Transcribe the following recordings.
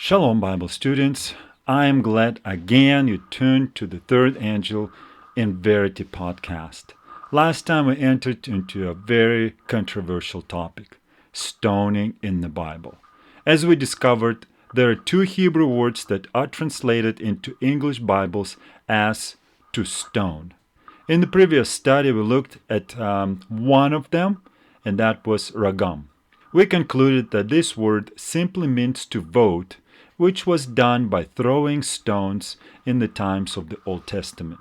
Shalom, Bible students. I am glad again you tuned to the Third Angel in Verity podcast. Last time we entered into a very controversial topic, stoning in the Bible. As we discovered, there are two Hebrew words that are translated into English Bibles as to stone. In the previous study, we looked at one of them, and that was ragam. We concluded that this word simply means to vote, which was done by throwing stones in the times of the Old Testament.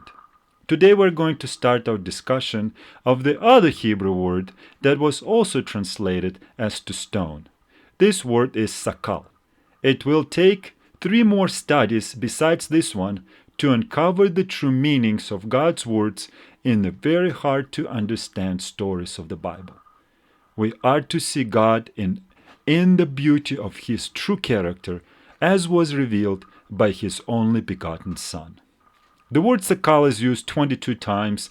Today we're going to start our discussion of the other Hebrew word that was also translated as to stone. This word is sakal. It will take 3 more studies besides this one to uncover the true meanings of God's words in the very hard to understand stories of the Bible. We are to see God in the beauty of His true character as was revealed by His only begotten Son. The word sakal is used 22 times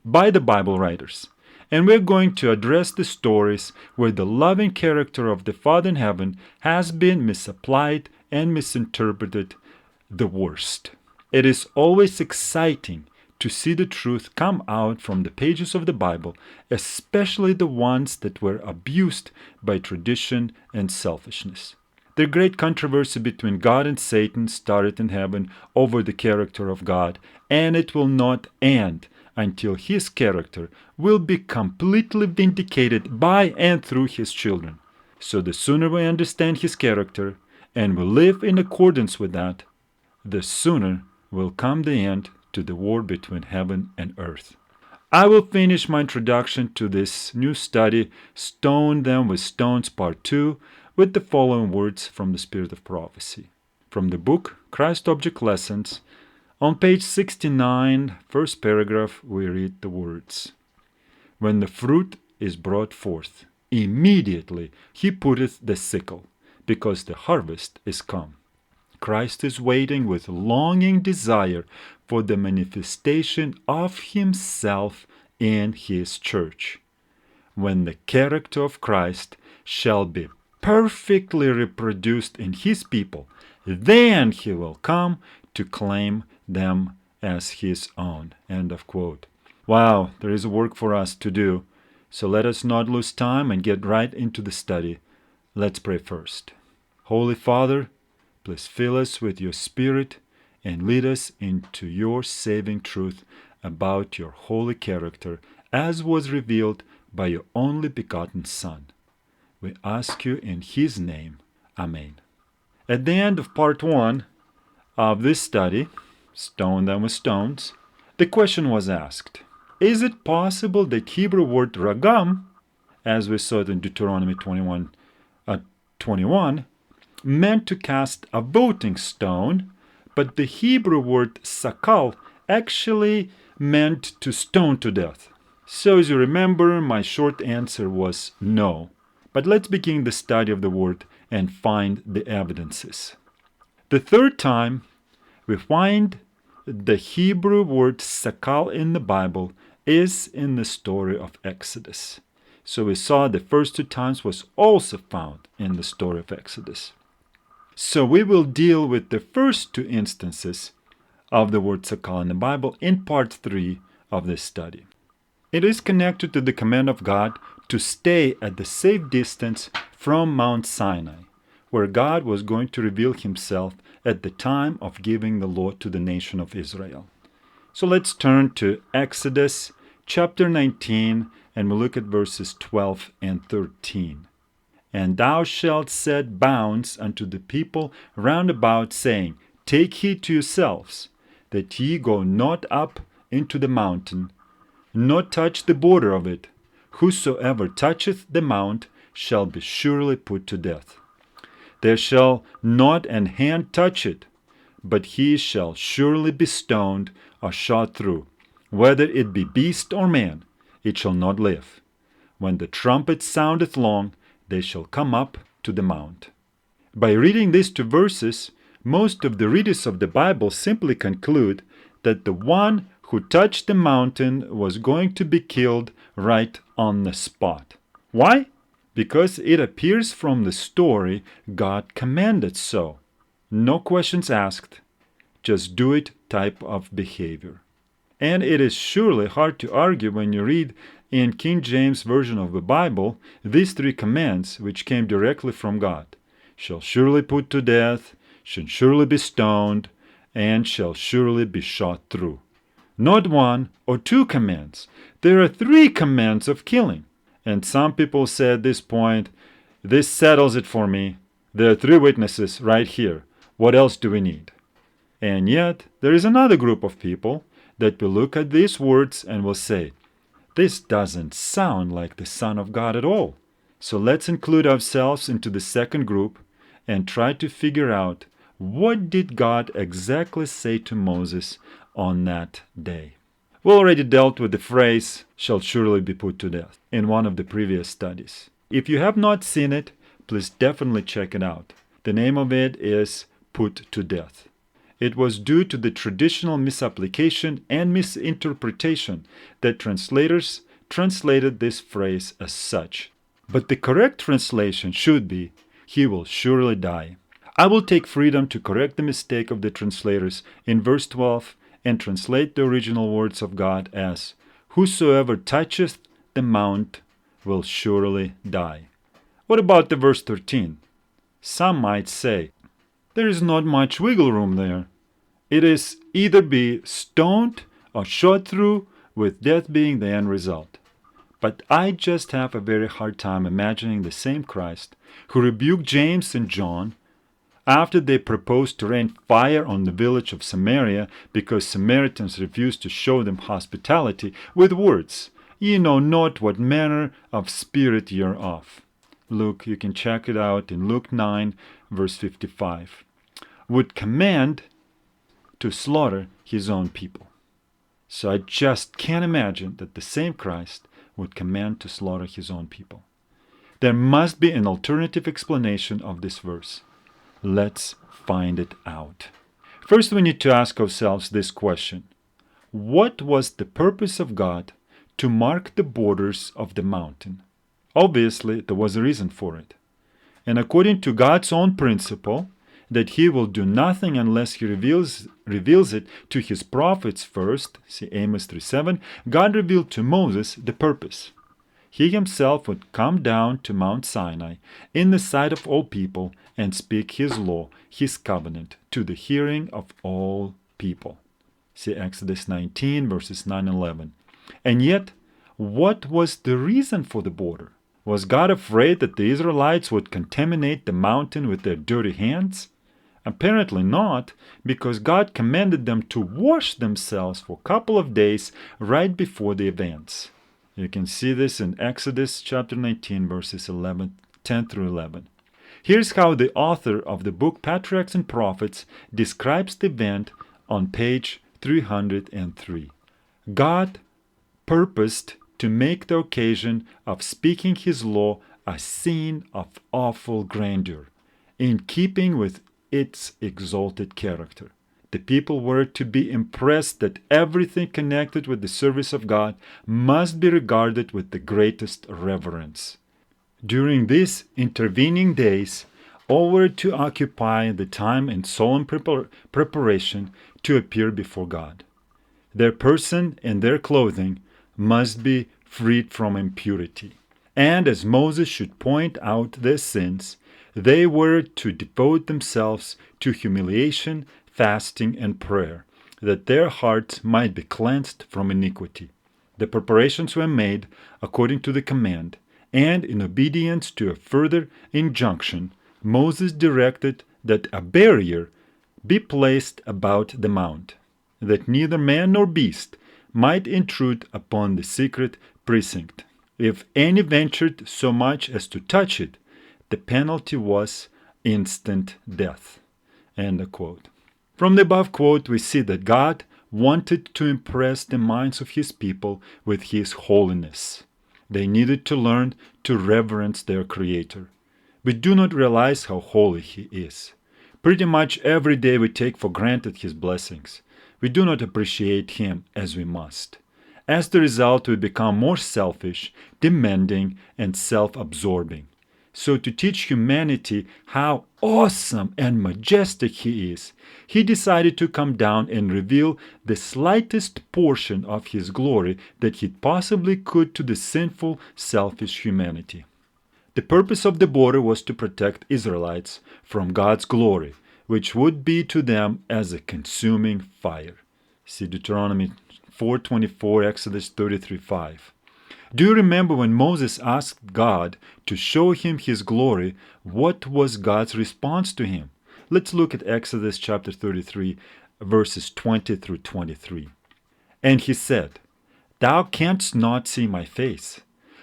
by the Bible writers, and we're going to address the stories where the loving character of the Father in heaven has been misapplied and misinterpreted the worst. It is always exciting to see the truth come out from the pages of the Bible, especially the ones that were abused by tradition and selfishness. The great controversy between God and Satan started in heaven over the character of God, and it will not end until His character will be completely vindicated by and through His children. So the sooner we understand His character and we live in accordance with that, the sooner will come the end to the war between heaven and earth. I will finish my introduction to this new study, Stone Them with Stones Part 2, with the following words from the Spirit of Prophecy. From the book Christ Object Lessons, on page 69, first paragraph, we read the words. When the fruit is brought forth, immediately he putteth the sickle, because the harvest is come. Christ is waiting with longing desire for the manifestation of Himself in His church. When the character of Christ shall be perfectly reproduced in His people, then He will come to claim them as His own. End of quote. Wow, there is work for us to do. So let us not lose time and get right into the study. Let's pray first. Holy Father, please fill us with your Spirit and lead us into your saving truth about your holy character as was revealed by your only begotten Son. We ask you in His name. Amen. At the end of part 1 of this study, Stone Them with Stones, the question was asked, is it possible that Hebrew word ragam, as we saw it in Deuteronomy 21, meant to cast a voting stone, but the Hebrew word sakal actually meant to stone to death? So as you remember, my short answer was no. But let's begin the study of the word and find the evidences. The third time we find the Hebrew word sakal in the Bible is in the story of Exodus. So we saw the first 2 times was also found in the story of Exodus. So we will deal with the first 2 instances of the word sakal in the Bible in part 3 of this study. It is connected to the command of God to stay at the safe distance from Mount Sinai, where God was going to reveal Himself at the time of giving the law to the nation of Israel. So let's turn to Exodus chapter 19 and we'll look at verses 12 and 13. And thou shalt set bounds unto the people round about, saying, Take heed to yourselves, that ye go not up into the mountain, nor touch the border of it. Whosoever toucheth the mount shall be surely put to death. There shall not an hand touch it, but he shall surely be stoned or shot through. Whether it be beast or man, it shall not live. When the trumpet soundeth long, they shall come up to the mount. By reading these 2 verses, most of the readers of the Bible simply conclude that the one who touched the mountain was going to be killed right on the spot. Why? Because it appears from the story God commanded so. no questions asked, just do it type of behavior. And it is surely hard to argue when you read in King James Version of the Bible these three commands which came directly from God: shall surely put to death, shall surely be stoned, and shall surely be shot through. Not one or two commands. There are three commands of killing. And some people say at this point, this settles it for me. There are three witnesses right here. What else do we need? And yet, there is another group of people that will look at these words and will say, this doesn't sound like the Son of God at all. So let's include ourselves into the second group and try to figure out, what did God exactly say to Moses on that day? We already dealt with the phrase, shall surely be put to death, in one of the previous studies. If you have not seen it, please definitely check it out. The name of it is Put to Death. It was due to the traditional misapplication and misinterpretation that translators translated this phrase as such. But the correct translation should be, he will surely die. I will take freedom to correct the mistake of the translators in verse 12 and translate the original words of God as, whosoever toucheth the mount will surely die. What about the verse 13? Some might say, there is not much wiggle room there. It is either be stoned or shot through, with death being the end result. But I just have a very hard time imagining the same Christ who rebuked James and John after they proposed to rain fire on the village of Samaria because Samaritans refused to show them hospitality with words, ye know not what manner of spirit ye are of. Luke, you can check it out in Luke 9, verse 55. Would command to slaughter his own people. So I just can't imagine that the same Christ would command to slaughter his own people. There must be an alternative explanation of this verse. Let's find it out. First, we need to ask ourselves this question. What was the purpose of God to mark the borders of the mountain? Obviously, there was a reason for it. And according to God's own principle, that he will do nothing unless he reveals it to his prophets first, see Amos 3:7, God revealed to Moses the purpose. He himself would come down to Mount Sinai in the sight of all people and speak his law, his covenant, to the hearing of all people. See Exodus 19, verses 9 and 11. And yet, what was the reason for the border? Was God afraid that the Israelites would contaminate the mountain with their dirty hands? Apparently not, because God commanded them to wash themselves for a couple of days right before the events. You can see this in Exodus chapter 19, verses 10 through 11. Here's how the author of the book Patriarchs and Prophets describes the event on page 303. God purposed to make the occasion of speaking his law a scene of awful grandeur, in keeping with its exalted character. The people were to be impressed that everything connected with the service of God must be regarded with the greatest reverence. During these intervening days, all were to occupy the time in solemn preparation to appear before God. Their person and their clothing must be freed from impurity. And as Moses should point out their sins, they were to devote themselves to humiliation, fasting, and prayer, that their hearts might be cleansed from iniquity. The preparations were made according to the command, and in obedience to a further injunction, Moses directed that a barrier be placed about the mount, that neither man nor beast might intrude upon the secret precinct. If any ventured so much as to touch it, the penalty was instant death. End of quote. From the above quote, we see that God wanted to impress the minds of his people with his holiness. They needed to learn to reverence their Creator. We do not realize how holy he is. Pretty much every day we take for granted his blessings. We do not appreciate him as we must. As the result, we become more selfish, demanding, and self-absorbing. So to teach humanity how awesome and majestic He is, He decided to come down and reveal the slightest portion of His glory that He possibly could to the sinful, selfish humanity. The purpose of the border was to protect Israelites from God's glory, which would be to them as a consuming fire. See Deuteronomy 4:24, Exodus 33:5. Do you remember when Moses asked God to show him his glory? What was God's response to him? Let's look at Exodus chapter 33, verses 20 through 23. And he said, Thou canst not see my face,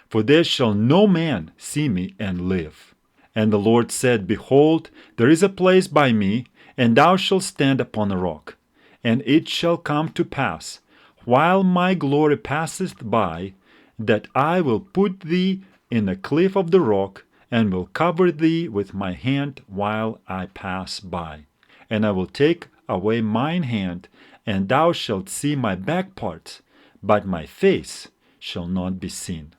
for there shall no man see me and live. And the Lord said, Behold, there is a place by me, and thou shalt stand upon a rock. And it shall come to pass, while my glory passeth by, that I will put thee in a cliff of the rock, and will cover thee with my hand while I pass by. And I will take away mine hand, and thou shalt see my back parts, but my face shall not be seen.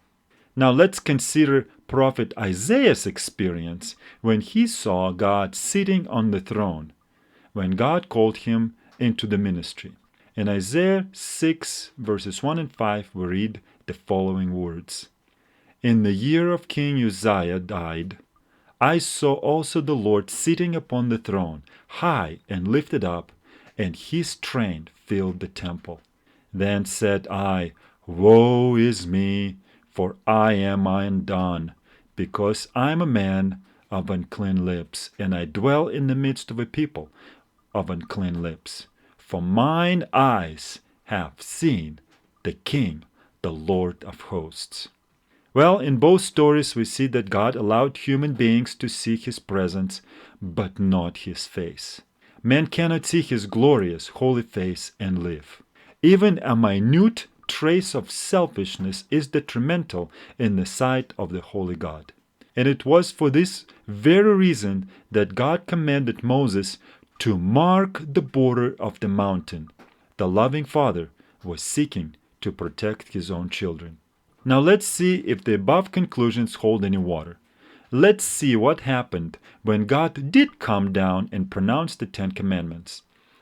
Now let's consider prophet Isaiah's experience when he saw God sitting on the throne, when God called him into the ministry. In Isaiah 6, verses 1 and 5, we read the following words. In the year of King Uzziah died, I saw also the Lord sitting upon the throne, high and lifted up, and his train filled the temple. Then said I, Woe is me, for I am undone, because I am a man of unclean lips, and I dwell in the midst of a people of unclean lips. For mine eyes have seen the King, the Lord of hosts. Well, in both stories we see that God allowed human beings to see His presence, but not His face. Man cannot see His glorious, holy face and live. Even a minute trace of selfishness is detrimental in the sight of the holy God. And it was for this very reason that God commanded Moses to mark the border of the mountain. The loving Father was seeking to protect His own children. Now let's see if the above conclusions hold any water. Let's see what happened when God did come down and pronounce the Ten Commandments.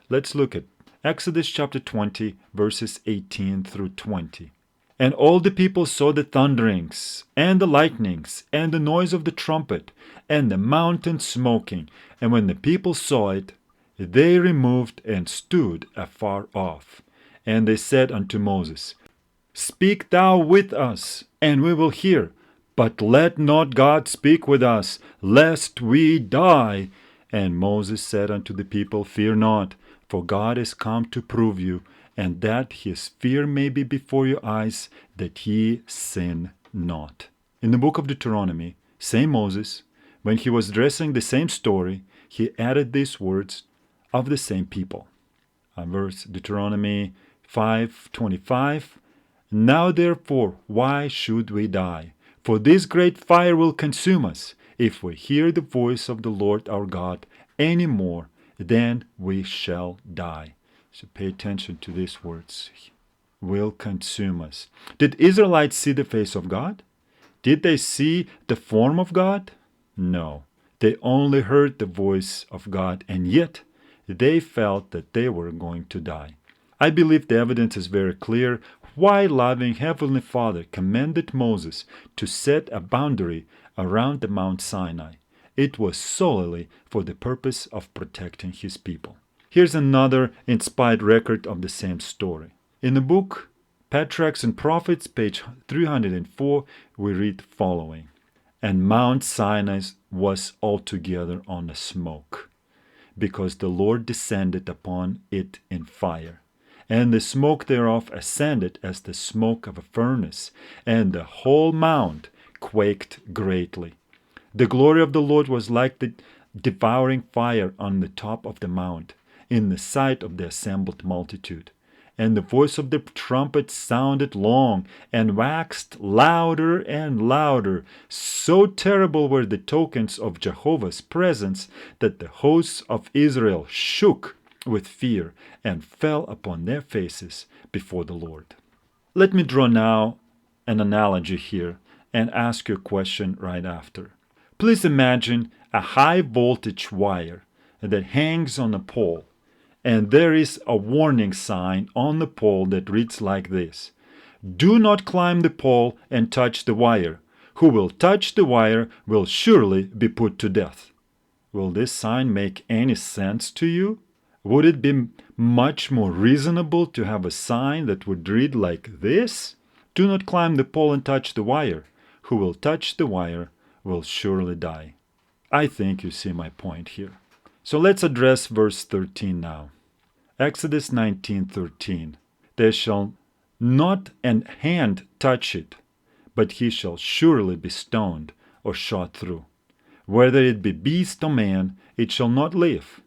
Let's look at Exodus chapter 20, verses 18 through 20. And all the people saw the thunderings, and the lightnings, and the noise of the trumpet, and the mountain smoking. And when the people saw it, they removed and stood afar off. And they said unto Moses, Speak thou with us, and we will hear. But let not God speak with us, lest we die. And Moses said unto the people, Fear not, for God is come to prove you, and that his fear may be before your eyes, that ye sin not. In the book of Deuteronomy, same Moses, when he was addressing the same story, he added these words of the same people. Verse Deuteronomy 5:25. Now therefore, why should we die? For this great fire will consume us, if we hear the voice of the Lord our God any more, then we shall die. So pay attention to these words. Will consume us. Did Israelites see the face of God? Did they see the form of God? No. They only heard the voice of God, and yet they felt that they were going to die. I believe the evidence is very clear why loving Heavenly Father commanded Moses to set a boundary around the Mount Sinai. It was solely for the purpose of protecting his people. Here's another inspired record of the same story. In the book Patriarchs and Prophets, page 304, we read following. And Mount Sinai was altogether on a smoke, because the Lord descended upon it in fire. And the smoke thereof ascended as the smoke of a furnace, and the whole mount quaked greatly. The glory of the Lord was like the devouring fire on the top of the mount, in the sight of the assembled multitude. And the voice of the trumpet sounded long, and waxed louder and louder. So terrible were the tokens of Jehovah's presence, that the hosts of Israel shook with fear, and fell upon their faces before the Lord. Let me draw now an analogy here, and ask you a question right after. Please imagine a high voltage wire that hangs on a pole, and there is a warning sign on the pole that reads like this: "Do not climb the pole and touch the wire. Who will touch the wire will surely be put to death." Will this sign make any sense to you? Would it be much more reasonable to have a sign that would read like this: "Do not climb the pole and touch the wire. Who will touch the wire will surely die"? I think you see my point here. So let's address verse 13 now. Exodus 19:13. "There shall not an hand touch it, but he shall surely be stoned or shot through. Whether it be beast or man, it shall not live.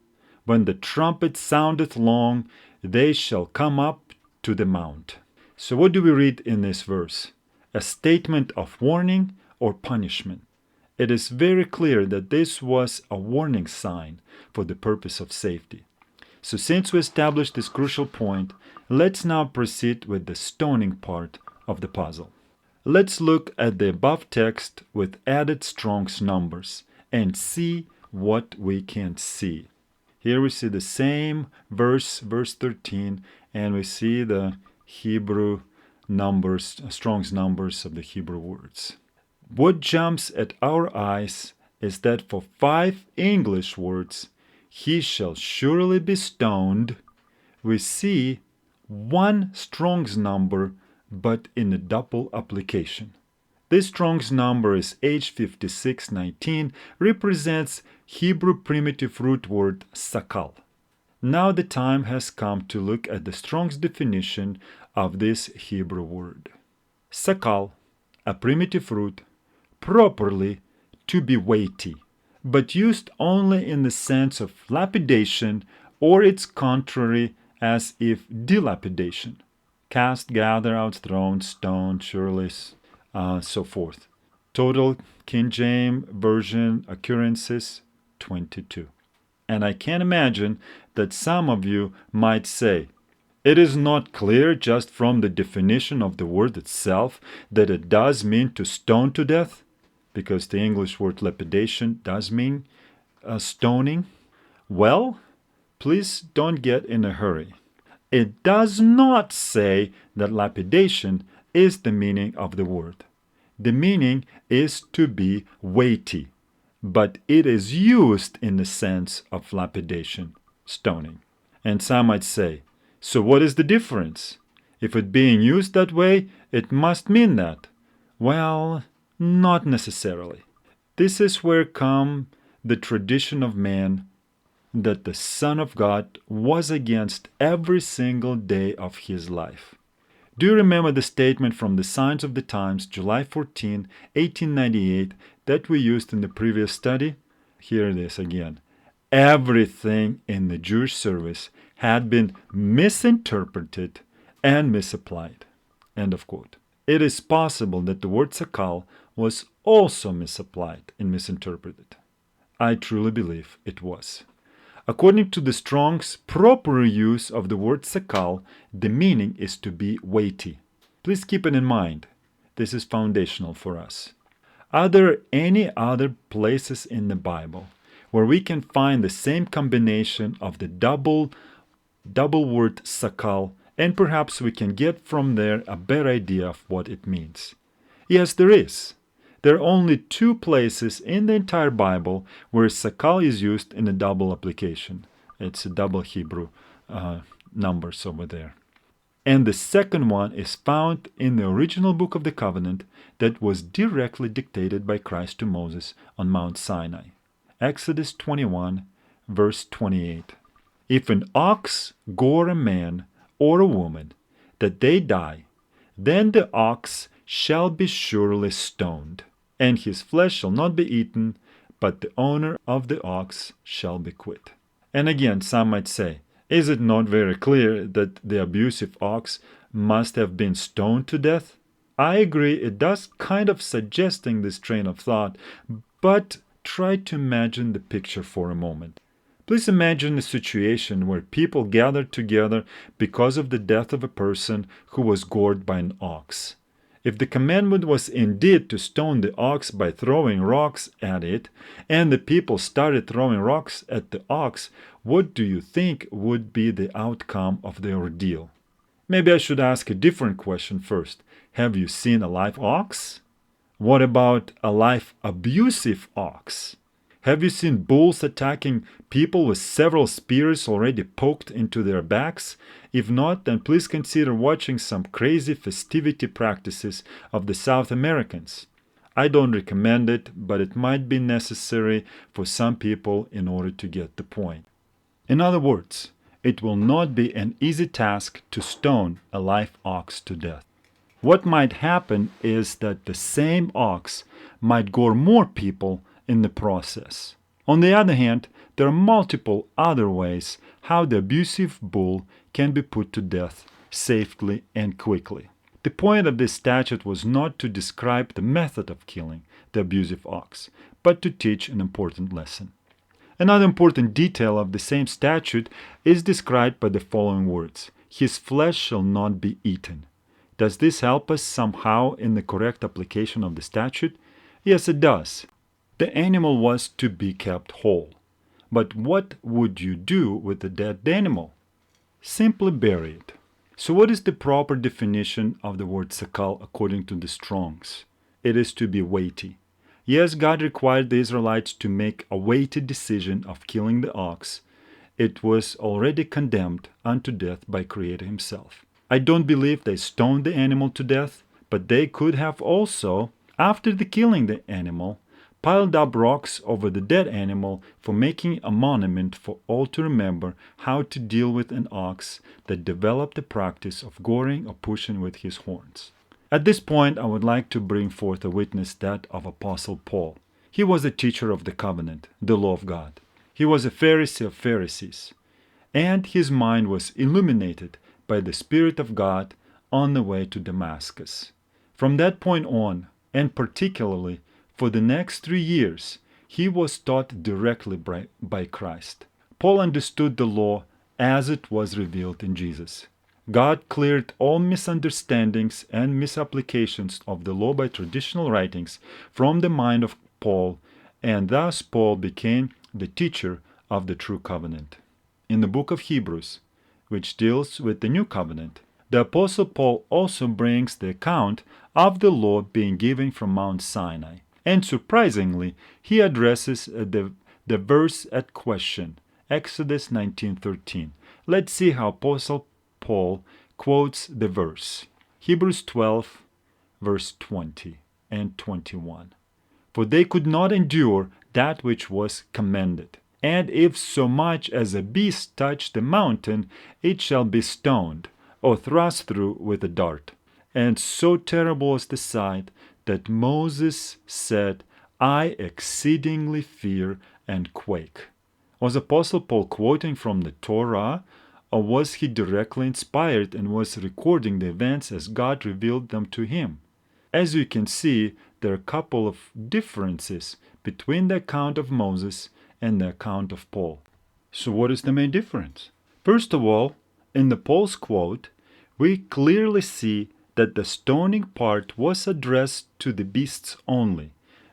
When the trumpet soundeth long, they shall come up to the mount." So what do we read in this verse? A statement of warning or punishment? It is very clear that this was a warning sign for the purpose of safety. So since we established this crucial point, let's now proceed with the stoning part of the puzzle. Let's look at the above text with added Strong's numbers and see what we can see. Here we see the same verse 13, and we see the Hebrew numbers, Strong's numbers of the Hebrew words. What jumps at our eyes is that for 5 English words, "he shall surely be stoned," we see one Strong's number but in a double application. This Strong's number is H5619, represents Hebrew primitive root word sakal. Now the time has come to look at the Strong's definition of this Hebrew word. Sakal, a primitive root, properly to be weighty, but used only in the sense of lapidation or its contrary, as if dilapidation. Cast, gather, outthrown, stoned, surely, so forth. Total King James Version occurrences 22. And I can imagine that some of you might say, it is not clear just from the definition of the word itself that it does mean to stone to death, because the English word lapidation does mean stoning. Well, please don't get in a hurry. It does not say that lapidation is the meaning of the word. The meaning is to be weighty, but it is used in the sense of lapidation, stoning. And some might say, so what is the difference? If it being used that way, it must mean that. Well, not necessarily. This is where come the tradition of man that the Son of God was against every single day of his life. Do you remember the statement from the Signs of the Times, July 14, 1898, that we used in the previous study? Here it is again. Everything in the Jewish service had been misinterpreted and misapplied. End of quote. It is possible that the word sakal was also misapplied and misinterpreted. I truly believe it was. According to the Strong's proper use of the word sakal, the meaning is to be weighty. Please keep it in mind. This is foundational for us. Are there any other places in the Bible where we can find the same combination of the double word sakal, and perhaps we can get from there a better idea of what it means? Yes, there is. There are only 2 places in the entire Bible where sakal is used in a double application. It's a double Hebrew numbers over there. And the second one is found in the original Book of the Covenant that was directly dictated by Christ to Moses on Mount Sinai. Exodus 21, verse 28. If an ox gore a man or a woman, that they die, then the ox shall be surely stoned, and his flesh shall not be eaten, but the owner of the ox shall be quit. And again, some might say, is it not very clear that the abusive ox must have been stoned to death? I agree, it does kind of suggesting this train of thought, but try to imagine the picture for a moment. Please imagine a situation where people gathered together because of the death of a person who was gored by an ox. If the commandment was indeed to stone the ox by throwing rocks at it, and the people started throwing rocks at the ox, what do you think would be the outcome of the ordeal? Maybe I should ask a different question first. Have you seen a live ox? What about a live abusive ox? Have you seen bulls attacking people with several spears already poked into their backs? If not, then please consider watching some crazy festivity practices of the South Americans. I don't recommend it, but it might be necessary for some people in order to get the point. In other words, it will not be an easy task to stone a live ox to death. What might happen is that the same ox might gore more people in the process. On the other hand, there are multiple other ways how the abusive bull can be put to death safely and quickly. The point of this statute was not to describe the method of killing the abusive ox, but to teach an important lesson. Another important detail of the same statute is described by the following words: "His flesh shall not be eaten." Does this help us somehow in the correct application of the statute? Yes, it does. The animal was to be kept whole. But what would you do with a dead animal? Simply bury it. So what is the proper definition of the word sakal according to the Strongs? It is to be weighty. Yes, God required the Israelites to make a weighty decision of killing the ox. It was already condemned unto death by Creator Himself. I don't believe they stoned the animal to death, but they could have also, after the killing the animal, piled up rocks over the dead animal for making a monument for all to remember how to deal with an ox that developed the practice of goring or pushing with his horns. At this point, I would like to bring forth a witness, that of Apostle Paul. He was a teacher of the covenant, the law of God. He was a Pharisee of Pharisees, and his mind was illuminated by the Spirit of God on the way to Damascus. From that point on, and particularly for the next 3 years, he was taught directly by Christ. Paul understood the law as it was revealed in Jesus. God cleared all misunderstandings and misapplications of the law by traditional writings from the mind of Paul, and thus Paul became the teacher of the true covenant. In the book of Hebrews, which deals with the new covenant, the Apostle Paul also brings the account of the law being given from Mount Sinai. And surprisingly, he addresses the verse at question, Exodus 19:13. Let's see how Apostle Paul quotes the verse. Hebrews 12, verse 20 and 21. For they could not endure that which was commanded. And if so much as a beast touch the mountain, it shall be stoned, or thrust through with a dart. And so terrible was the sight, that Moses said, I exceedingly fear and quake. Was Apostle Paul quoting from the Torah, or was he directly inspired and was recording the events as God revealed them to him? As you can see, there are a couple of differences between the account of Moses and the account of Paul. So what is the main difference? First of all, in the Paul's quote, we clearly see that the stoning part was addressed to the beasts only.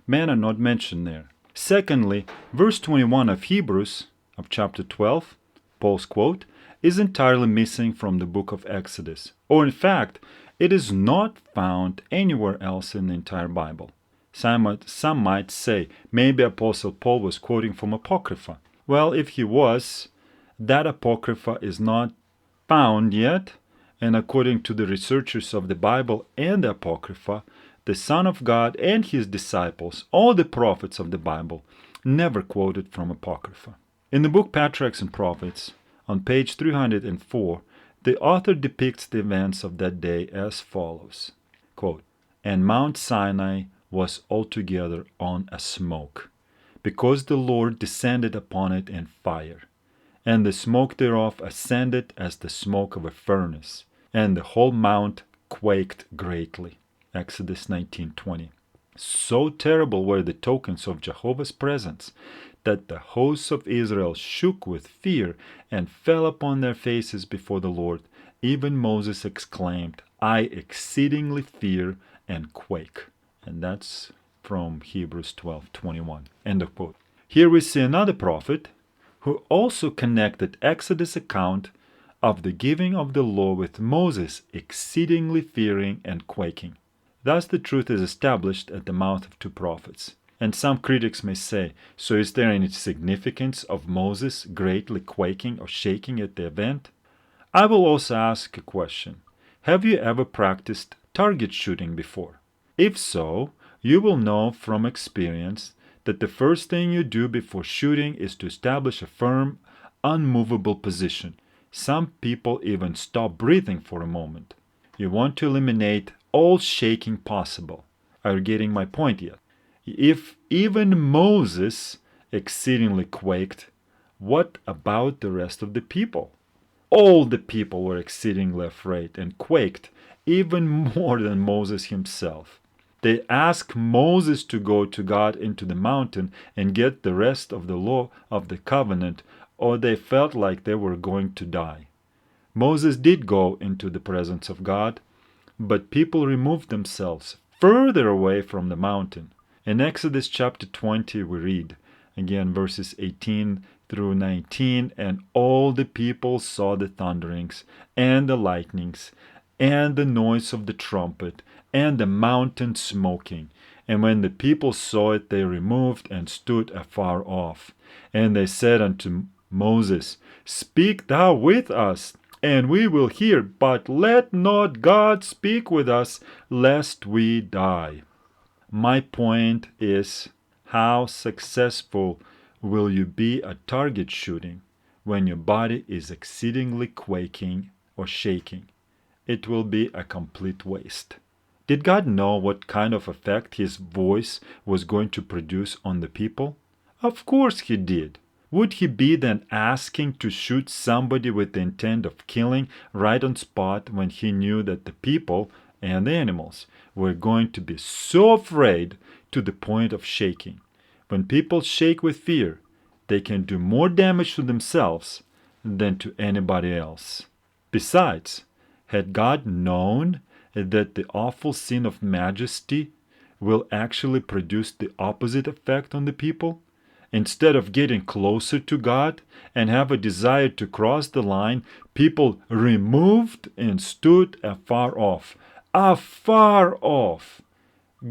Men are not mentioned there. Secondly, verse 21 of Hebrews, of chapter 12, Paul's quote, is entirely missing from the book of Exodus. Or in fact, it is not found anywhere else in the entire Bible. Some might say maybe Apostle Paul was quoting from Apocrypha. Well, if he was, that Apocrypha is not found yet, and according to the researchers of the Bible and the Apocrypha, the Son of God and his disciples, all the prophets of the Bible, never quoted from Apocrypha. In the book Patriarchs and Prophets, on page 304, the author depicts the events of that day as follows. Quote, And Mount Sinai was altogether on a smoke, because the Lord descended upon it in fire. And the smoke thereof ascended as the smoke of a furnace, and the whole mount quaked greatly. Exodus 19:20. So terrible were the tokens of Jehovah's presence, that the hosts of Israel shook with fear and fell upon their faces before the Lord. Even Moses exclaimed, I exceedingly fear and quake. And that's from Hebrews 12:21. End of quote. Here we see another prophet who also connected Exodus account of the giving of the law with Moses exceedingly fearing and quaking. Thus the truth is established at the mouth of two prophets. And some critics may say, so is there any significance of Moses greatly quaking or shaking at the event? I will also ask a question. Have you ever practiced target shooting before? If so, you will know from experience that the first thing you do before shooting is to establish a firm, unmovable position. Some people even stop breathing for a moment. You want to eliminate all shaking possible. Are you getting my point yet? If even Moses exceedingly quaked, what about the rest of the people? All the people were exceedingly afraid and quaked, even more than Moses himself. They asked Moses to go to God into the mountain and get the rest of the law of the covenant, or they felt like they were going to die. Moses did go into the presence of God, but people removed themselves further away from the mountain. In Exodus chapter 20 we read, again verses 18 through 19, and all the people saw the thunderings and the lightnings and the noise of the trumpet and the mountain smoking. And when the people saw it, they removed and stood afar off. And they said unto Moses, Speak thou with us, and we will hear, but let not God speak with us, lest we die. My point is, how successful will you be at target shooting when your body is exceedingly quaking or shaking? It will be a complete waste. Did God know what kind of effect his voice was going to produce on the people? Of course he did. Would he be then asking to shoot somebody with the intent of killing right on spot when he knew that the people and the animals were going to be so afraid to the point of shaking? When people shake with fear, they can do more damage to themselves than to anybody else. Besides, had God known that the awful sin of majesty will actually produce the opposite effect on the people? Instead of getting closer to God and have a desire to cross the line, people removed and stood afar off. Afar off!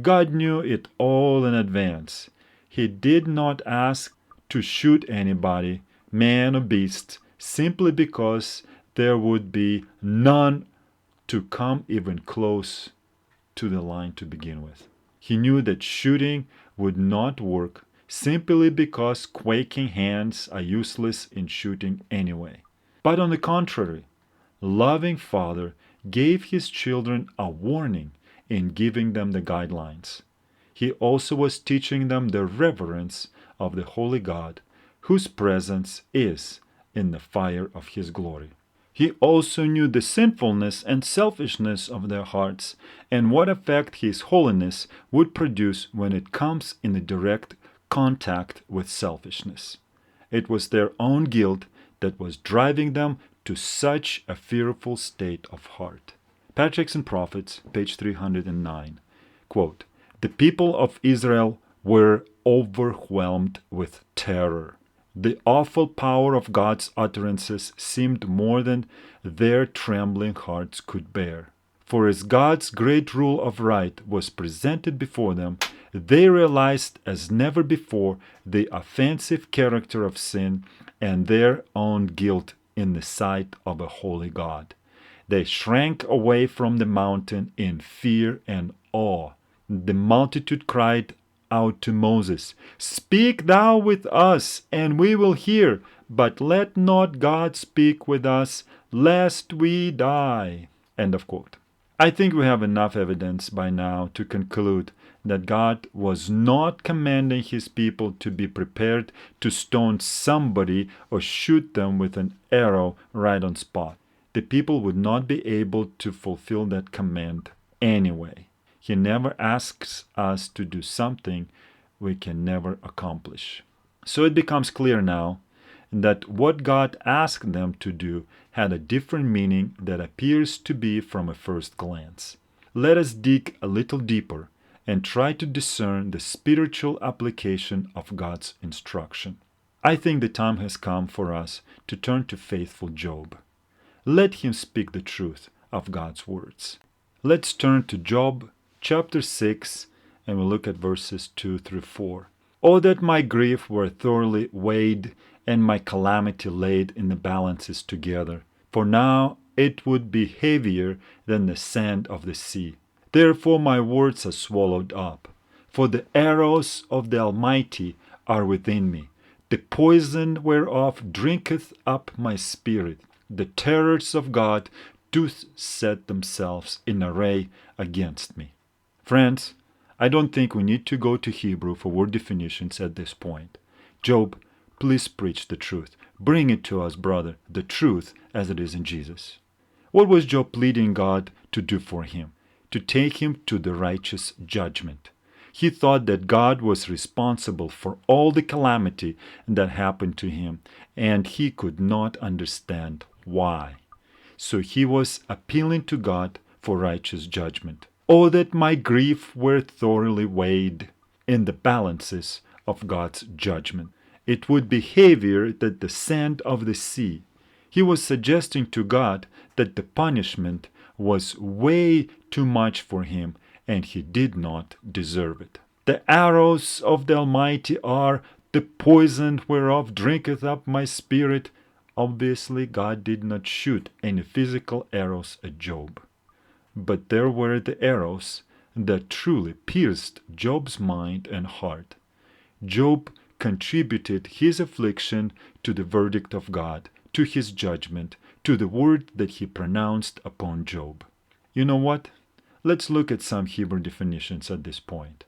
God knew it all in advance. He did not ask to shoot anybody, man or beast, simply because there would be none to come even close to the line to begin with. He knew that shooting would not work simply because quaking hands are useless in shooting anyway. But on the contrary, loving Father gave his children a warning in giving them the guidelines. He also was teaching them the reverence of the Holy God, whose presence is in the fire of his glory. He also knew the sinfulness and selfishness of their hearts and what effect his holiness would produce when it comes in a direct contact with selfishness. It was their own guilt that was driving them to such a fearful state of heart. Patriarchs and Prophets, page 309. Quote, The people of Israel were overwhelmed with terror. The awful power of God's utterances seemed more than their trembling hearts could bear. For as God's great rule of right was presented before them, they realized as never before the offensive character of sin and their own guilt in the sight of a holy God. They shrank away from the mountain in fear and awe. The multitude cried out to Moses, Speak thou with us, and we will hear, but let not God speak with us, lest we die. End of quote. I think we have enough evidence by now to conclude that God was not commanding his people to be prepared to stone somebody or shoot them with an arrow right on spot. The people would not be able to fulfill that command anyway. He never asks us to do something we can never accomplish. So it becomes clear now that what God asked them to do had a different meaning that appears to be from a first glance. let us dig a little deeper and try to discern the spiritual application of God's instruction. I think the time has come for us to turn to faithful Job. Let him speak the truth of God's words. Let's turn to Job chapter 6 and we'll look at verses 2 through 4. Oh, that my grief were thoroughly weighed and my calamity laid in the balances together, for now it would be heavier than the sand of the sea. Therefore my words are swallowed up, for the arrows of the Almighty are within me. The poison whereof drinketh up my spirit. The terrors of God do set themselves in array against me. Friends, I don't think we need to go to Hebrew for word definitions at this point. Job, please preach the truth. Bring it to us, brother, the truth as it is in Jesus. What was Job pleading God to do for him? To take him to the righteous judgment. He thought that God was responsible for all the calamity that happened to him, and he could not understand why. So he was appealing to God for righteous judgment. Oh, that my grief were thoroughly weighed in the balances of God's judgment. It would be heavier than the sand of the sea. He was suggesting to God that the punishment was way too much for him and he did not deserve it. The arrows of the Almighty are the poison whereof drinketh up my spirit. Obviously, God did not shoot any physical arrows at Job. But there were the arrows that truly pierced Job's mind and heart. Job contributed his affliction to the verdict of God, to his judgment, to the word that he pronounced upon Job. You know what? Let's look at some Hebrew definitions at this point.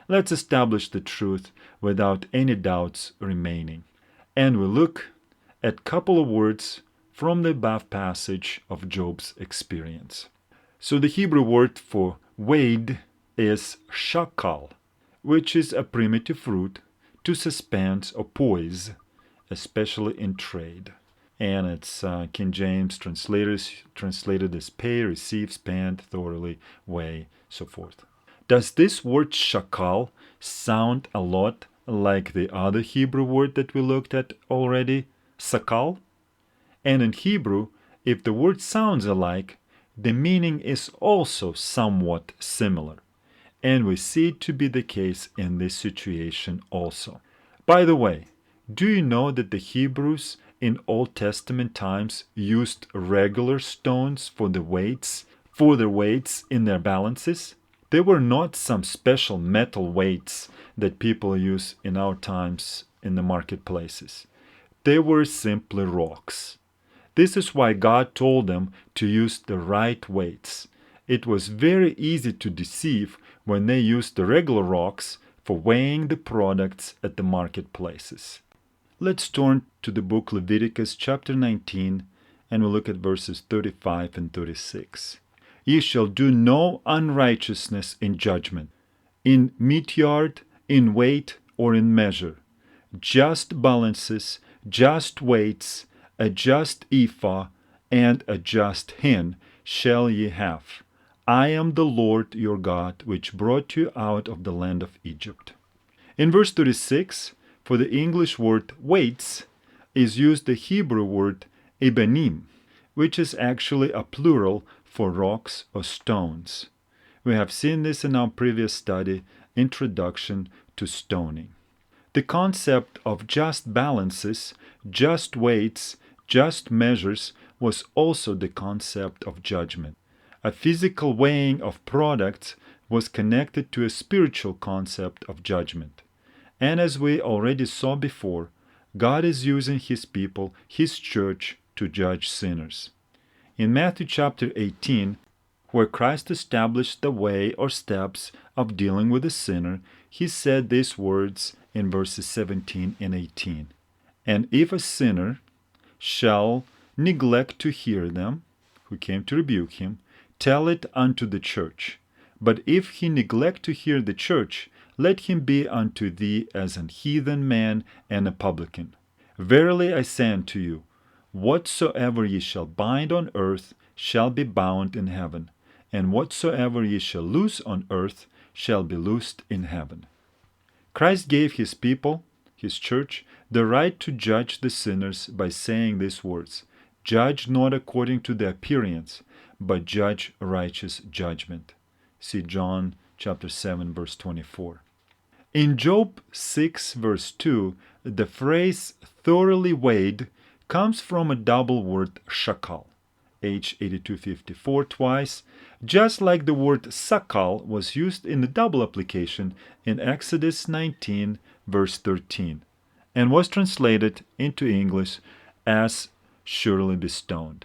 Let's establish the truth without any doubts remaining. And we look at a couple of words from the above passage of Job's experience. So the Hebrew word for weighed is shakal, which is a primitive root to suspend or poise, especially in trade. And it's King James translated as pay, receive, spend, thoroughly, weigh, so forth. Does this word shakal sound a lot like the other Hebrew word that we looked at already, sakal? And in Hebrew, if the word sounds alike, the meaning is also somewhat similar. And we see it to be the case in this situation also. By the way, do you know that the Hebrews in Old Testament times used regular stones for their weights in their balances? They were not some special metal weights that people use in our times in the marketplaces. They were simply rocks. This is why God told them to use the right weights. It was very easy to deceive when they used the regular rocks for weighing the products at the marketplaces. Let's turn to the book Leviticus chapter 19 and we'll look at verses 35 and 36. Ye shall do no unrighteousness in judgment, in meat yard, in weight, or in measure. Just balances, just weights, a just ephah, and a just hin shall ye have. I am the Lord your God, which brought you out of the land of Egypt. In verse 36, for the English word weights is used the Hebrew word ebanim, which is actually a plural for rocks or stones. We have seen this in our previous study, Introduction to Stoning. The concept of just balances, just weights, just measures was also the concept of judgment. A physical weighing of products was connected to a spiritual concept of judgment. And as we already saw before, God is using His people, His church, to judge sinners. In Matthew chapter 18, where Christ established the way or steps of dealing with a sinner, He said these words in verses 17 and 18. And if a sinner shall neglect to hear them, who came to rebuke him, tell it unto the church. But if he neglect to hear the church, let him be unto thee as an heathen man and a publican. Verily I say unto you, whatsoever ye shall bind on earth shall be bound in heaven, and whatsoever ye shall loose on earth shall be loosed in heaven. Christ gave his people, his church, the right to judge the sinners by saying these words, "Judge not according to the appearance, but judge righteous judgment." See John chapter 7, verse 24. In Job 6, verse 2, the phrase thoroughly weighed comes from a double word shakal, H8254 twice, just like the word sakal was used in the double application in Exodus 19, verse 13, and was translated into English as surely be stoned.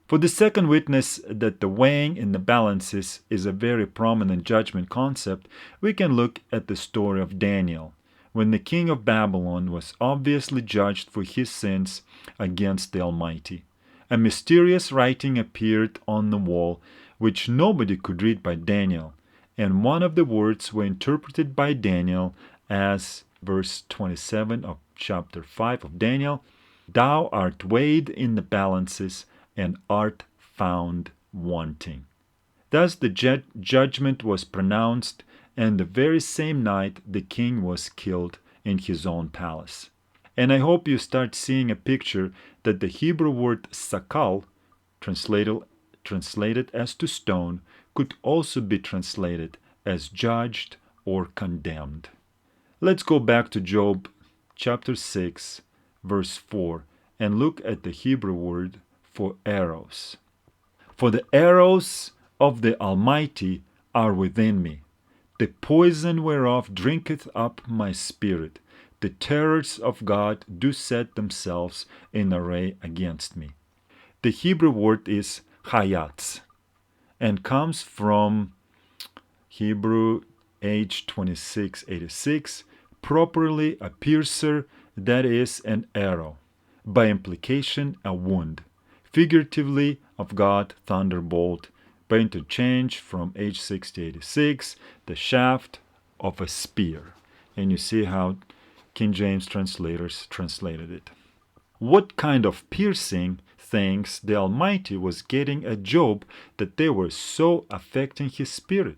For the second witness that the weighing in the balances is a very prominent judgment concept, we can look at the story of Daniel, when the king of Babylon was obviously judged for his sins against the Almighty. A mysterious writing appeared on the wall, which nobody could read but Daniel, and one of the words were interpreted by Daniel as verse 27 of chapter 5 of Daniel, "Thou art weighed in the balances, and art found wanting." Thus the judgment was pronounced, and the very same night the king was killed in his own palace. And I hope you start seeing a picture that the Hebrew word sakal, translated as to stone, could also be translated as judged or condemned. Let's go back to Job chapter 6, verse 4, and look at the Hebrew word for arrows. "For the arrows of the Almighty are within me. The poison whereof drinketh up my spirit. The terrors of God do set themselves in array against me." The Hebrew word is hayatz and comes from Hebrew H2686, properly a piercer, that is, an arrow, by implication a wound, figuratively of God, thunderbolt, by interchange from H6086, the shaft of a spear. And you see how King James translators translated it. What kind of piercing things the Almighty was getting at Job that they were so affecting his spirit?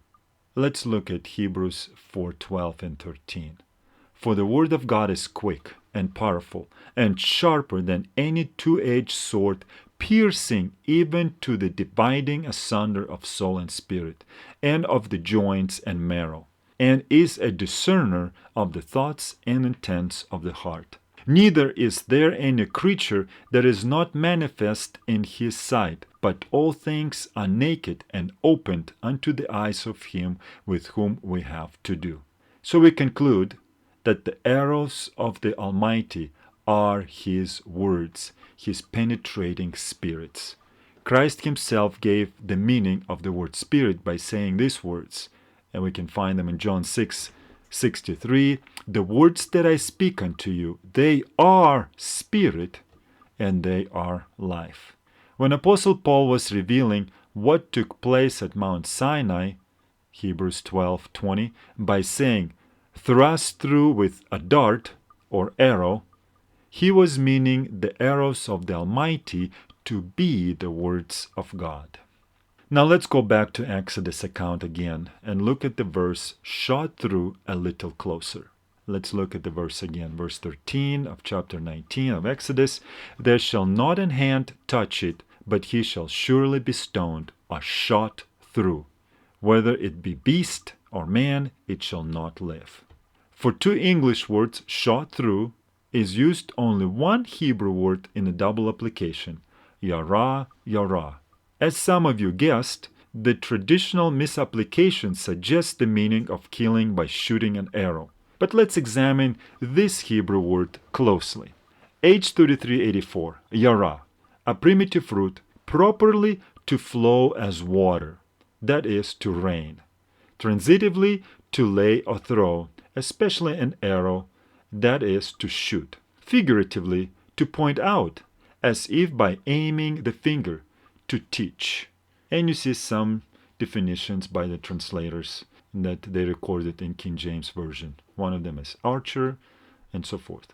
Let's look at Hebrews 4:12 and 13. "For the word of God is quick and powerful, and sharper than any two-edged sword, piercing even to the dividing asunder of soul and spirit, and of the joints and marrow, and is a discerner of the thoughts and intents of the heart. Neither is there any creature that is not manifest in his sight, but all things are naked and opened unto the eyes of him with whom we have to do." So we conclude that the arrows of the Almighty are his words, his penetrating spirits. Christ himself gave the meaning of the word spirit by saying these words, and we can find them in John 6:63. "The words that I speak unto you, they are spirit, and they are life." When Apostle Paul was revealing what took place at Mount Sinai, Hebrews 12:20, by saying, "thrust through with a dart," or arrow, he was meaning the arrows of the Almighty to be the words of God. Now let's go back to Exodus account again and look at the verse "shot through" a little closer. Let's look at the verse again, verse 13 of chapter 19 of Exodus. "There shall not an hand touch it, but he shall surely be stoned, or shot through. Whether it be beast or man, it shall not live." For two English words, "shot through," is used only one Hebrew word in a double application, yara, yara. As some of you guessed, the traditional misapplication suggests the meaning of killing by shooting an arrow. But let's examine this Hebrew word closely. H3384, yara, a primitive root properly to flow as water, that is, to rain. Transitively, to lay or throw, especially an arrow, that is, to shoot. Figuratively, to point out, as if by aiming the finger, to teach. And you see some definitions by the translators that they recorded in King James Version. One of them is archer, and so forth.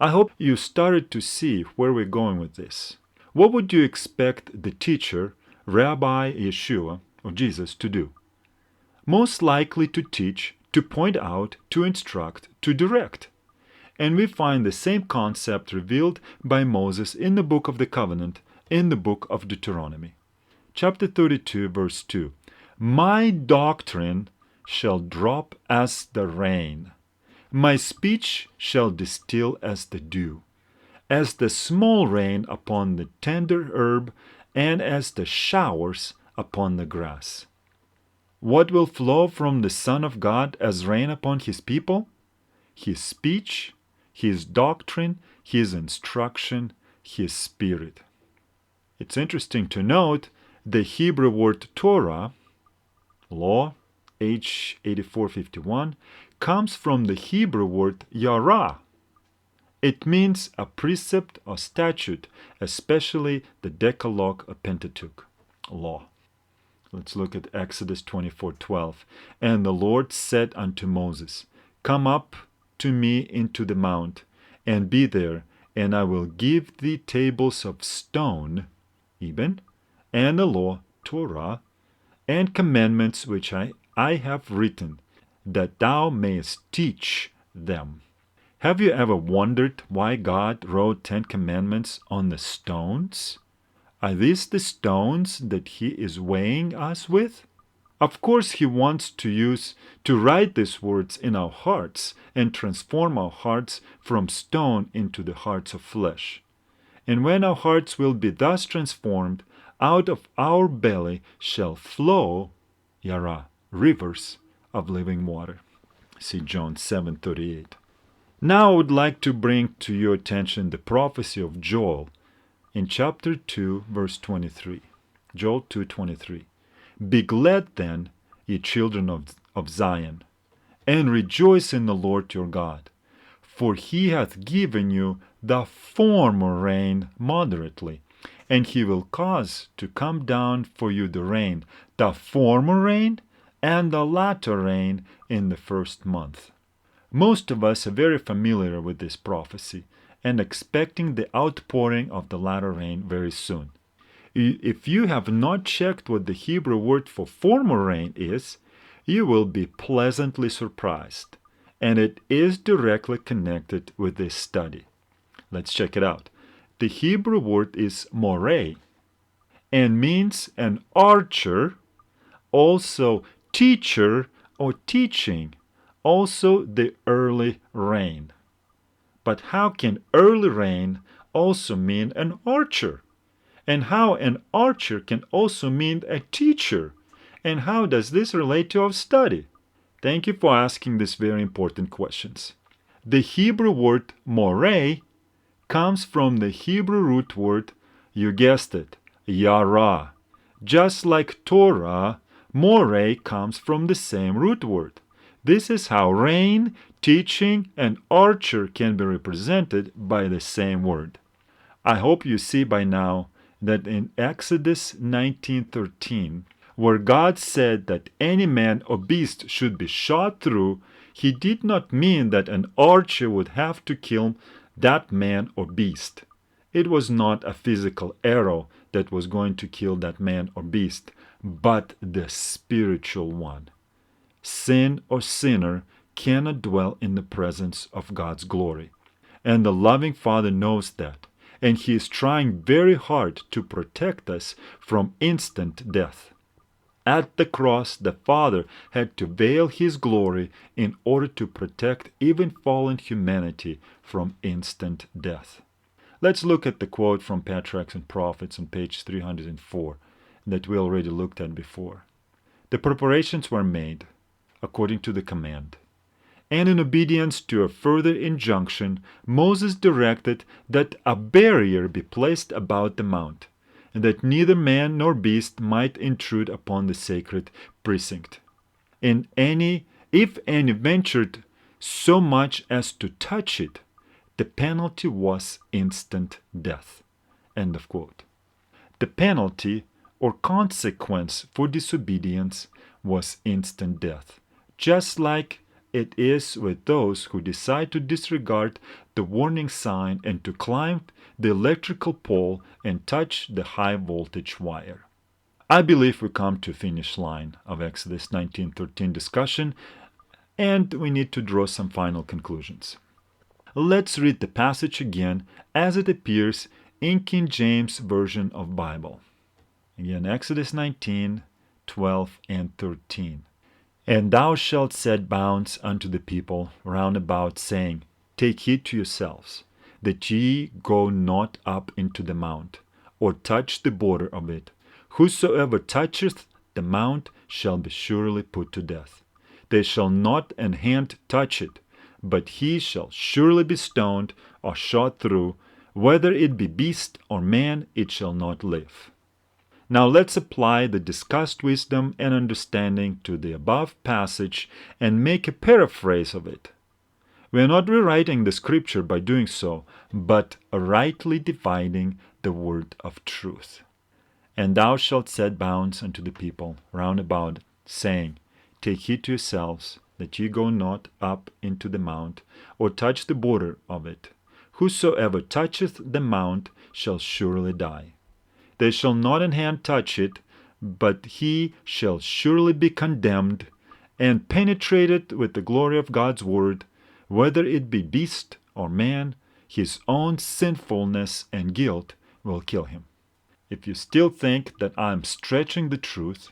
I hope you started to see where we're going with this. What would you expect the teacher, Rabbi Yeshua, or Jesus, to do? Most likely to teach, to point out, to instruct, to direct. And we find the same concept revealed by Moses in the book of the covenant, in the book of Deuteronomy. Chapter 32, verse 2. My doctrine shall drop as the rain. My speech shall distill as the dew, as the small rain upon the tender herb, and as the showers upon the grass. What will flow from the Son of God as rain upon his people? His speech, his doctrine, his instruction, his spirit. It's interesting to note the Hebrew word Torah, law, H8451, comes from the Hebrew word yara. It means a precept or statute, especially the Decalogue or Pentateuch, law. Let's look at Exodus 24:12. And the Lord said unto Moses, Come up to me into the mount, and be there, and I will give thee tables of stone, even, and the law, Torah, and commandments which I have written, that thou mayest teach them. Have you ever wondered why God wrote 10 commandments on the stones? Are these the stones that he is weighing us with? Of course, he wants to write these words in our hearts and transform our hearts from stone into the hearts of flesh. And when our hearts will be thus transformed, out of our belly shall flow, yara, rivers of living water. See John 7:38. Now I would like to bring to your attention the prophecy of Joel in chapter 2, verse 23. Joel 2:23. Be glad then, ye children of Zion, and rejoice in the Lord your God, for he hath given you the former rain moderately, and he will cause to come down for you the rain, the former rain and the latter rain in the first month. Most of us are very familiar with this prophecy and expecting the outpouring of the latter rain very soon. If you have not checked what the Hebrew word for former rain is, you will be pleasantly surprised, and it is directly connected with this study. Let's check it out. The Hebrew word is moreh and means an archer, also teacher or teaching, also the early rain. But how can early rain also mean an archer? And how an archer can also mean a teacher? And how does this relate to our study? Thank you for asking these very important questions. The Hebrew word moreh comes from the Hebrew root word, you guessed it, yara. Just like Torah, moreh comes from the same root word. This is how rain, teaching, and archer can be represented by the same word. I hope you see by now that in Exodus 19:13, where God said that any man or beast should be shot through, he did not mean that an archer would have to kill that man or beast. It was not a physical arrow that was going to kill that man or beast, but the spiritual one. Sin or sinner cannot dwell in the presence of God's glory. And the loving Father knows that, and he is trying very hard to protect us from instant death. At the cross, the Father had to veil his glory in order to protect even fallen humanity from instant death. Let's look at the quote from Patriarchs and Prophets on page 304 that we already looked at before. The preparations were made according to the command. And in obedience to a further injunction, Moses directed that a barrier be placed about the mount, and that neither man nor beast might intrude upon the sacred precinct. If any ventured so much as to touch it, the penalty was instant death. End of quote. The penalty or consequence for disobedience was instant death, just like it is with those who decide to disregard the warning sign and to climb the electrical pole and touch the high voltage wire. I believe we come to finish line of Exodus 19:13 discussion, and we need to draw some final conclusions. Let's read the passage again as it appears in King James Version of Bible. Again, Exodus 19:12 and 13. And thou shalt set bounds unto the people round about, saying, Take heed to yourselves, that ye go not up into the mount, or touch the border of it. Whosoever toucheth the mount shall be surely put to death. They shall not an hand touch it, but he shall surely be stoned or shot through. Whether it be beast or man, it shall not live. Now let's apply the discussed wisdom and understanding to the above passage and make a paraphrase of it. We are not rewriting the scripture by doing so, but rightly dividing the word of truth. And thou shalt set bounds unto the people round about, saying, Take heed to yourselves, that ye go not up into the mount, or touch the border of it. Whosoever toucheth the mount shall surely die. They shall not an hand touch it, but he shall surely be condemned, and penetrated with the glory of God's word, whether it be beast or man, his own sinfulness and guilt will kill him. If you still think that I am stretching the truth,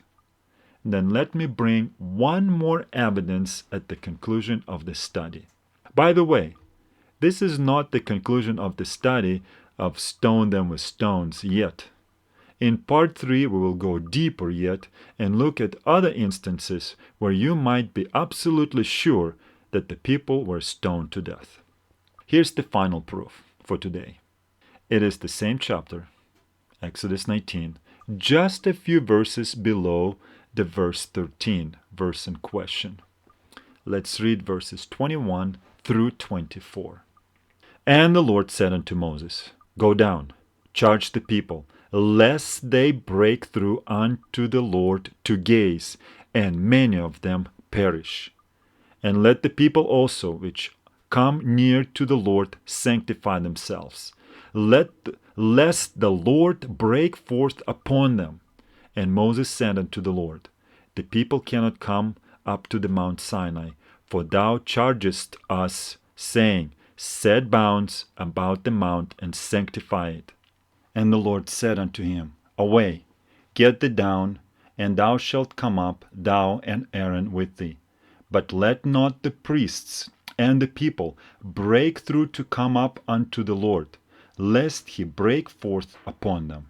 then let me bring one more evidence at the conclusion of the study. By the way, this is not the conclusion of the study of Stone Them with Stones yet. In part 3, we will go deeper yet and look at other instances where you might be absolutely sure that the people were stoned to death. Here's the final proof for today. It is the same chapter, Exodus 19, just a few verses below the verse 13, verse in question. Let's read verses 21 through 24. And the Lord said unto Moses, Go down, charge the people, lest they break through unto the Lord to gaze, and many of them perish. And let the people also which come near to the Lord sanctify themselves, lest the Lord break forth upon them. And Moses said unto the Lord, The people cannot come up to the Mount Sinai, for thou chargest us, saying, Set bounds about the mount, and sanctify it. And the Lord said unto him, Away, get thee down, and thou shalt come up, thou and Aaron with thee. But let not the priests and the people break through to come up unto the Lord, lest he break forth upon them.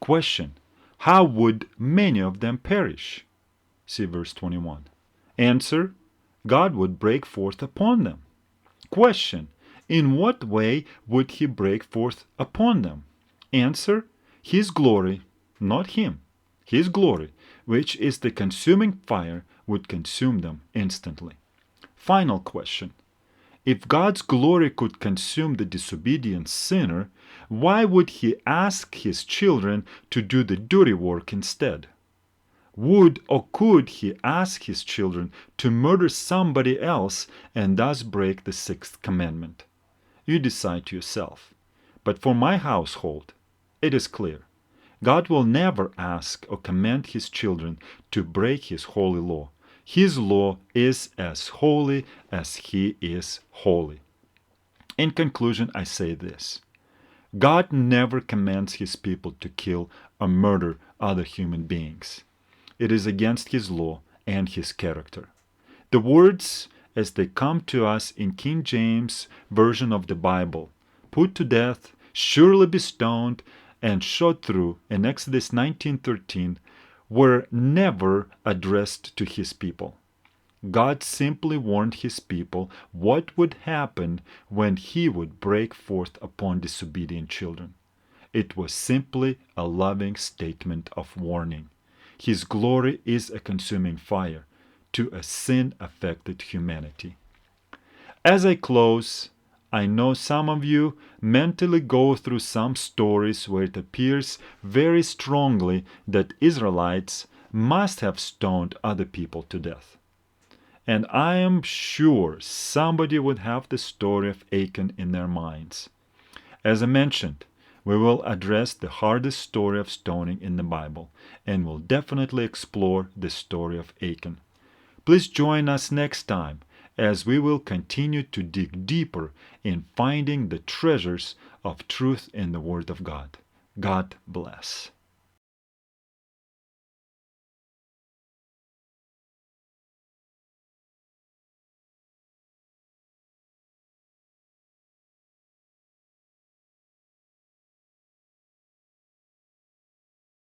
Question: How would many of them perish? See verse 21. Answer: God would break forth upon them. Question: In what way would he break forth upon them? Answer: His glory, not him. His glory, which is the consuming fire, would consume them instantly. Final question: If God's glory could consume the disobedient sinner, why would he ask his children to do the dirty work instead? Would or could he ask his children to murder somebody else and thus break the sixth commandment? You decide to yourself. But for my household, it is clear. God will never ask or command his children to break his holy law. His law is as holy as he is holy. In conclusion, I say this. God never commands his people to kill or murder other human beings. It is against his law and his character. The words, as they come to us in King James Version of the Bible, put to death, surely be stoned, and shot through in Exodus 19:13, were never addressed to his people. God simply warned his people what would happen when he would break forth upon disobedient children. It was simply a loving statement of warning. His glory is a consuming fire to a sin-affected humanity. As I close, I know some of you mentally go through some stories where it appears very strongly that Israelites must have stoned other people to death. And I am sure somebody would have the story of Achan in their minds. As I mentioned, We will address the hardest story of stoning in the Bible, and will definitely explore the story of Achan. Please join us next time as we will continue to dig deeper in finding the treasures of truth in the Word of God. God bless.